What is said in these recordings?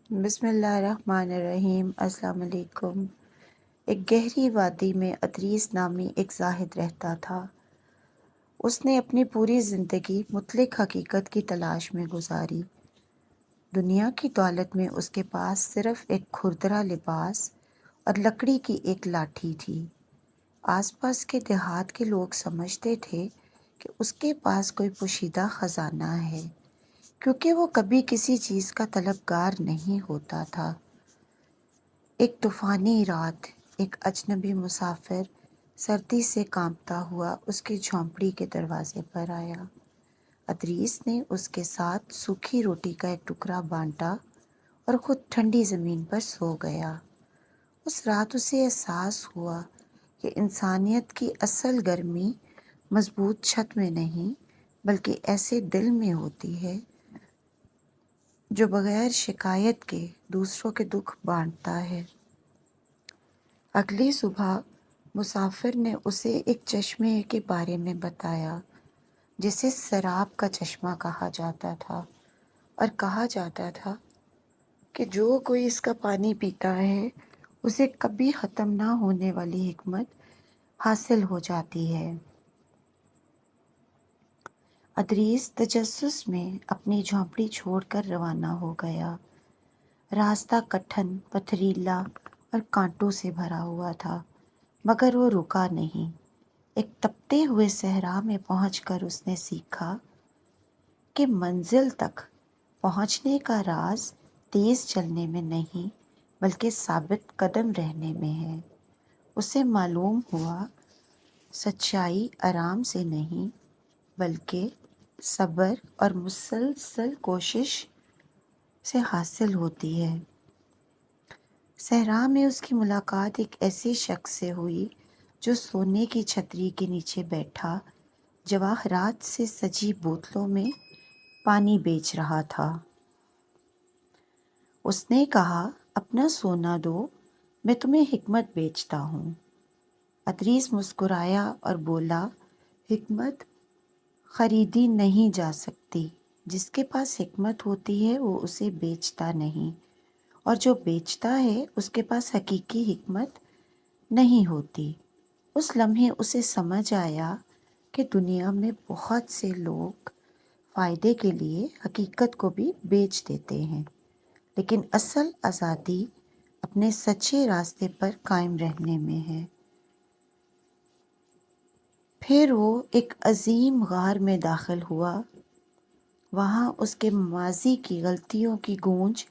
بسم اللہ الرحمن الرحیم۔ السلام علیکم۔ ایک گہری وادی میں ادریس نامی ایک زاہد رہتا تھا۔ اس نے اپنی پوری زندگی مطلق حقیقت کی تلاش میں گزاری۔ دنیا کی دولت میں اس کے پاس صرف ایک کھردرا لباس اور لکڑی کی ایک لاٹھی تھی۔ آس پاس کے دیہات کے لوگ سمجھتے تھے کہ اس کے پاس کوئی پوشیدہ خزانہ ہے، کیونکہ وہ کبھی کسی چیز کا طلبگار نہیں ہوتا تھا۔ ایک طوفانی رات ایک اجنبی مسافر سردی سے کانپتا ہوا اس کی جھونپڑی کے دروازے پر آیا۔ ادریس نے اس کے ساتھ سوکھی روٹی کا ایک ٹکڑا بانٹا اور خود ٹھنڈی زمین پر سو گیا۔ اس رات اسے احساس ہوا کہ انسانیت کی اصل گرمی مضبوط چھت میں نہیں بلکہ ایسے دل میں ہوتی ہے جو بغیر شکایت کے دوسروں کے دکھ بانٹتا ہے۔ اگلی صبح مسافر نے اسے ایک چشمے کے بارے میں بتایا جسے سراب کا چشمہ کہا جاتا تھا، اور کہا جاتا تھا کہ جو کوئی اس کا پانی پیتا ہے اسے کبھی ختم نہ ہونے والی حکمت حاصل ہو جاتی ہے۔ ادریس تجسس میں اپنی جھونپڑی چھوڑ کر روانہ ہو گیا۔ راستہ کٹھن، پتھریلا اور کانٹوں سے بھرا ہوا تھا، مگر وہ رکا نہیں۔ ایک تپتے ہوئے صحرا میں پہنچ کر اس نے سیکھا کہ منزل تک پہنچنے کا راز تیز چلنے میں نہیں بلکہ ثابت قدم رہنے میں ہے۔ اسے معلوم ہوا سچائی آرام سے نہیں بلکہ صبر اور مسلسل کوشش سے حاصل ہوتی ہے۔ صحرا میں اس کی ملاقات ایک ایسے شخص سے ہوئی جو سونے کی چھتری کے نیچے بیٹھا جواہرات سے سجی بوتلوں میں پانی بیچ رہا تھا۔ اس نے کہا، اپنا سونا دو، میں تمہیں حکمت بیچتا ہوں۔ ادریس مسکرایا اور بولا، حکمت خریدی نہیں جا سکتی۔ جس کے پاس حکمت ہوتی ہے وہ اسے بیچتا نہیں، اور جو بیچتا ہے اس کے پاس حقیقی حکمت نہیں ہوتی۔ اس لمحے اسے سمجھ آیا کہ دنیا میں بہت سے لوگ فائدے کے لیے حقیقت کو بھی بیچ دیتے ہیں، لیکن اصل آزادی اپنے سچے راستے پر قائم رہنے میں ہے۔ پھر وہ ایک عظیم غار میں داخل ہوا۔ وہاں اس کے ماضی کی غلطیوں کی گونج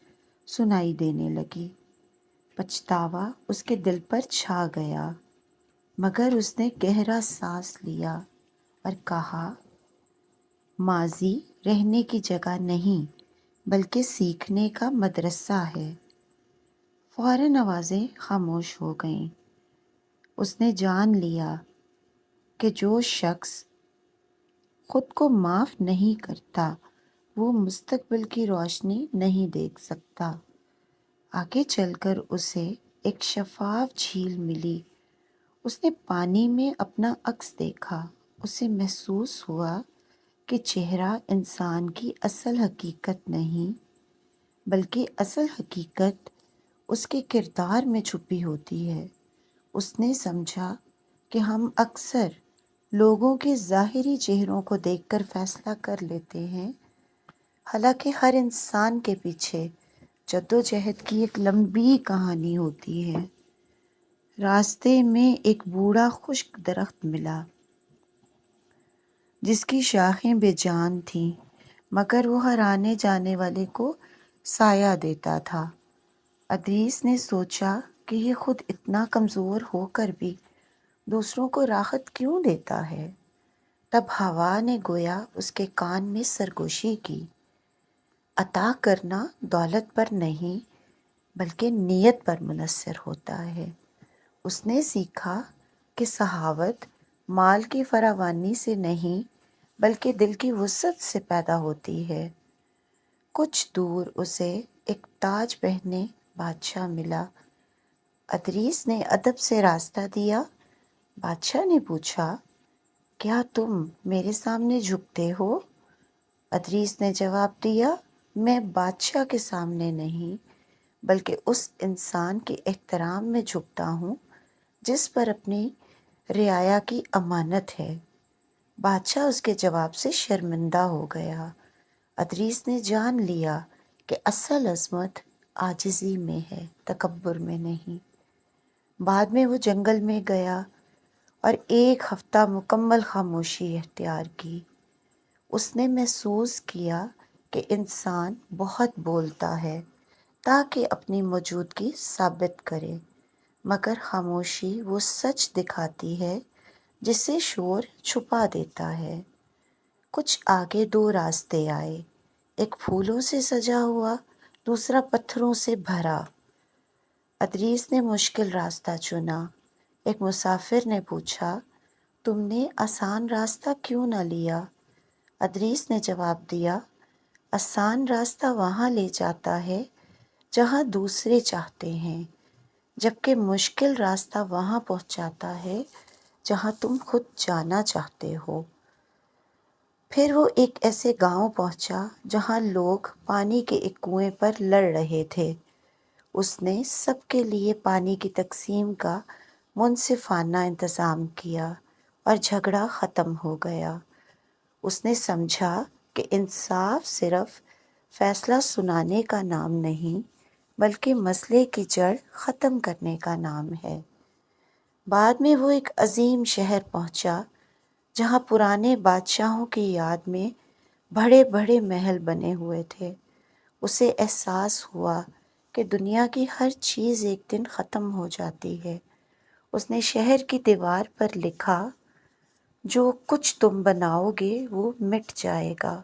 سنائی دینے لگی۔ پچھتاوا اس کے دل پر چھا گیا، مگر اس نے گہرا سانس لیا اور کہا، ماضی رہنے کی جگہ نہیں بلکہ سیکھنے کا مدرسہ ہے۔ فوراً آوازیں خاموش ہو گئیں۔ اس نے جان لیا کہ جو شخص خود کو معاف نہیں کرتا وہ مستقبل کی روشنی نہیں دیکھ سکتا۔ آگے چل کر اسے ایک شفاف جھیل ملی۔ اس نے پانی میں اپنا عکس دیکھا۔ اسے محسوس ہوا کہ چہرہ انسان کی اصل حقیقت نہیں بلکہ اصل حقیقت اس کے کردار میں چھپی ہوتی ہے۔ اس نے سمجھا کہ ہم اکثر لوگوں کے ظاہری چہروں کو دیکھ کر فیصلہ کر لیتے ہیں، حالانکہ ہر انسان کے پیچھے جدوجہد کی ایک لمبی کہانی ہوتی ہے۔ راستے میں ایک بوڑھا خشک درخت ملا جس کی شاخیں بے جان تھیں، مگر وہ ہر آنے جانے والے کو سایہ دیتا تھا۔ ادریس نے سوچا کہ یہ خود اتنا کمزور ہو کر بھی دوسروں کو راحت کیوں دیتا ہے؟ تب ہوا نے گویا اس کے کان میں سرگوشی کی، عطا کرنا دولت پر نہیں بلکہ نیت پر منحصر ہوتا ہے۔ اس نے سیکھا کہ سخاوت مال کی فراوانی سے نہیں بلکہ دل کی وسعت سے پیدا ہوتی ہے۔ کچھ دور اسے ایک تاج پہنے بادشاہ ملا۔ ادریس نے ادب سے راستہ دیا۔ بادشاہ نے پوچھا، کیا تم میرے سامنے جھکتے ہو؟ ادریس نے جواب دیا، میں بادشاہ کے سامنے نہیں بلکہ اس انسان کے احترام میں جھکتا ہوں جس پر اپنی رعایا کی امانت ہے۔ بادشاہ اس کے جواب سے شرمندہ ہو گیا۔ ادریس نے جان لیا کہ اصل عظمت عاجزی میں ہے، تکبر میں نہیں۔ بعد میں وہ جنگل میں گیا اور 1 ہفتہ مکمل خاموشی اختیار کی۔ اس نے محسوس کیا کہ انسان بہت بولتا ہے تاکہ اپنی موجودگی ثابت کرے، مگر خاموشی وہ سچ دکھاتی ہے جسے شور چھپا دیتا ہے۔ کچھ آگے 2 راستے آئے، ایک پھولوں سے سجا ہوا، دوسرا پتھروں سے بھرا۔ ادریس نے مشکل راستہ چنا۔ ایک مسافر نے پوچھا، تم نے آسان راستہ کیوں نہ لیا؟ ادریس نے جواب دیا، آسان راستہ وہاں لے جاتا ہے جہاں دوسرے چاہتے ہیں، جبکہ مشکل راستہ وہاں پہنچاتا ہے جہاں تم خود جانا چاہتے ہو۔ پھر وہ ایک ایسے گاؤں پہنچا جہاں لوگ پانی کے ایک کنویں پر لڑ رہے تھے۔ اس نے سب کے لیے پانی کی تقسیم کا منصفانہ انتظام کیا اور جھگڑا ختم ہو گیا۔ اس نے سمجھا کہ انصاف صرف فیصلہ سنانے کا نام نہیں، بلکہ مسئلے کی جڑ ختم کرنے کا نام ہے۔ بعد میں وہ ایک عظیم شہر پہنچا جہاں پرانے بادشاہوں کی یاد میں بڑے بڑے محل بنے ہوئے تھے۔ اسے احساس ہوا کہ دنیا کی ہر چیز ایک دن ختم ہو جاتی ہے۔ اس نے شہر کی دیوار پر لکھا، جو کچھ تم بناؤ گے وہ مٹ جائے گا،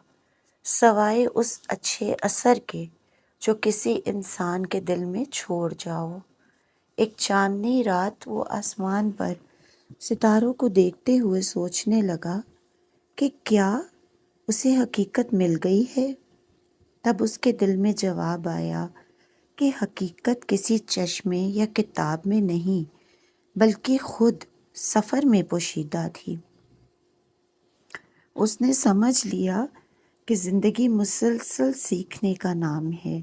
سوائے اس اچھے اثر کے جو کسی انسان کے دل میں چھوڑ جاؤ۔ ایک چاندنی رات وہ آسمان پر ستاروں کو دیکھتے ہوئے سوچنے لگا کہ کیا اسے حقیقت مل گئی ہے؟ تب اس کے دل میں جواب آیا کہ حقیقت کسی چشمے یا کتاب میں نہیں، بلکہ خود سفر میں پوشیدہ تھی۔ اس نے سمجھ لیا کہ زندگی مسلسل سیکھنے کا نام ہے۔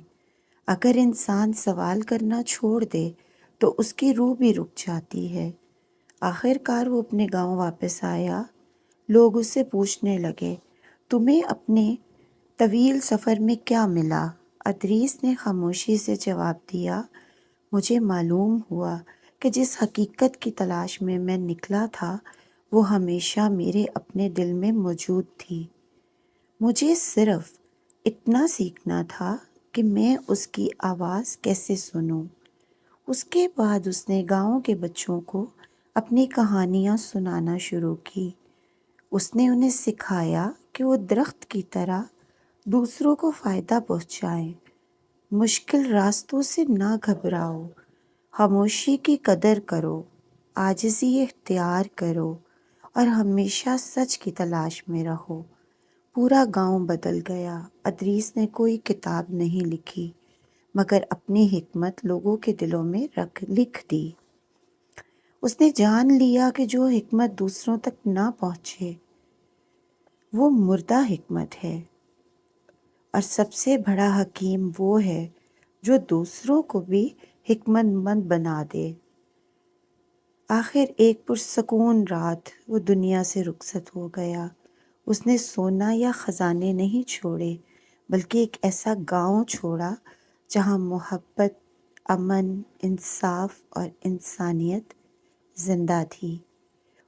اگر انسان سوال کرنا چھوڑ دے تو اس کی روح بھی رک جاتی ہے۔ آخر کار وہ اپنے گاؤں واپس آیا۔ لوگ اس سے پوچھنے لگے، تمہیں اپنے طویل سفر میں کیا ملا؟ ادریس نے خاموشی سے جواب دیا، مجھے معلوم ہوا کہ جس حقیقت کی تلاش میں میں نکلا تھا وہ ہمیشہ میرے اپنے دل میں موجود تھی۔ مجھے صرف اتنا سیکھنا تھا کہ میں اس کی آواز کیسے سنوں۔ اس کے بعد اس نے گاؤں کے بچوں کو اپنی کہانیاں سنانا شروع کی۔ اس نے انہیں سکھایا کہ وہ درخت کی طرح دوسروں کو فائدہ پہنچائیں۔ مشکل راستوں سے نہ گھبراؤ، خاموشی کی قدر کرو، عاجزی اختیار کرو اور ہمیشہ سچ کی تلاش میں رہو۔ پورا گاؤں بدل گیا۔ ادریس نے کوئی کتاب نہیں لکھی، مگر اپنی حکمت لوگوں کے دلوں میں لکھ دی۔ اس نے جان لیا کہ جو حکمت دوسروں تک نہ پہنچے وہ مردہ حکمت ہے، اور سب سے بڑا حکیم وہ ہے جو دوسروں کو بھی حکمت مند بنا دے۔ آخر ایک پرسکون رات وہ دنیا سے رخصت ہو گیا۔ اس نے سونا یا خزانے نہیں چھوڑے، بلکہ ایک ایسا گاؤں چھوڑا جہاں محبت، امن، انصاف اور انسانیت زندہ تھی۔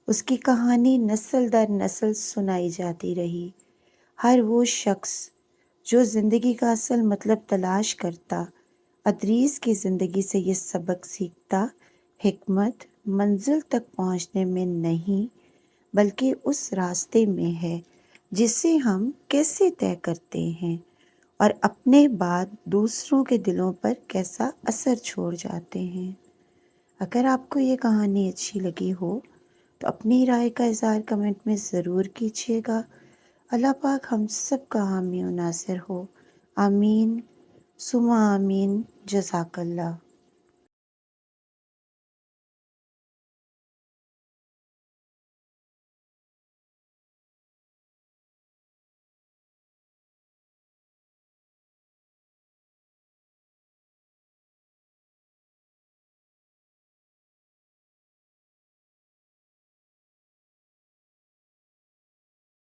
اس کی کہانی نسل در نسل سنائی جاتی رہی۔ ہر وہ شخص جو زندگی کا اصل مطلب تلاش کرتا، ادریس کی زندگی سے یہ سبق سیکھتا، حکمت منزل تک پہنچنے میں نہیں، بلکہ اس راستے میں ہے جسے ہم کیسے طے کرتے ہیں اور اپنے بعد دوسروں کے دلوں پر کیسا اثر چھوڑ جاتے ہیں۔ اگر آپ کو یہ کہانی اچھی لگی ہو تو اپنی رائے کا اظہار کمنٹ میں ضرور کیجیے گا۔ اللہ پاک ہم سب کا حامی و ناصر ہو، آمین ثم آمین۔ جزاک اللہ۔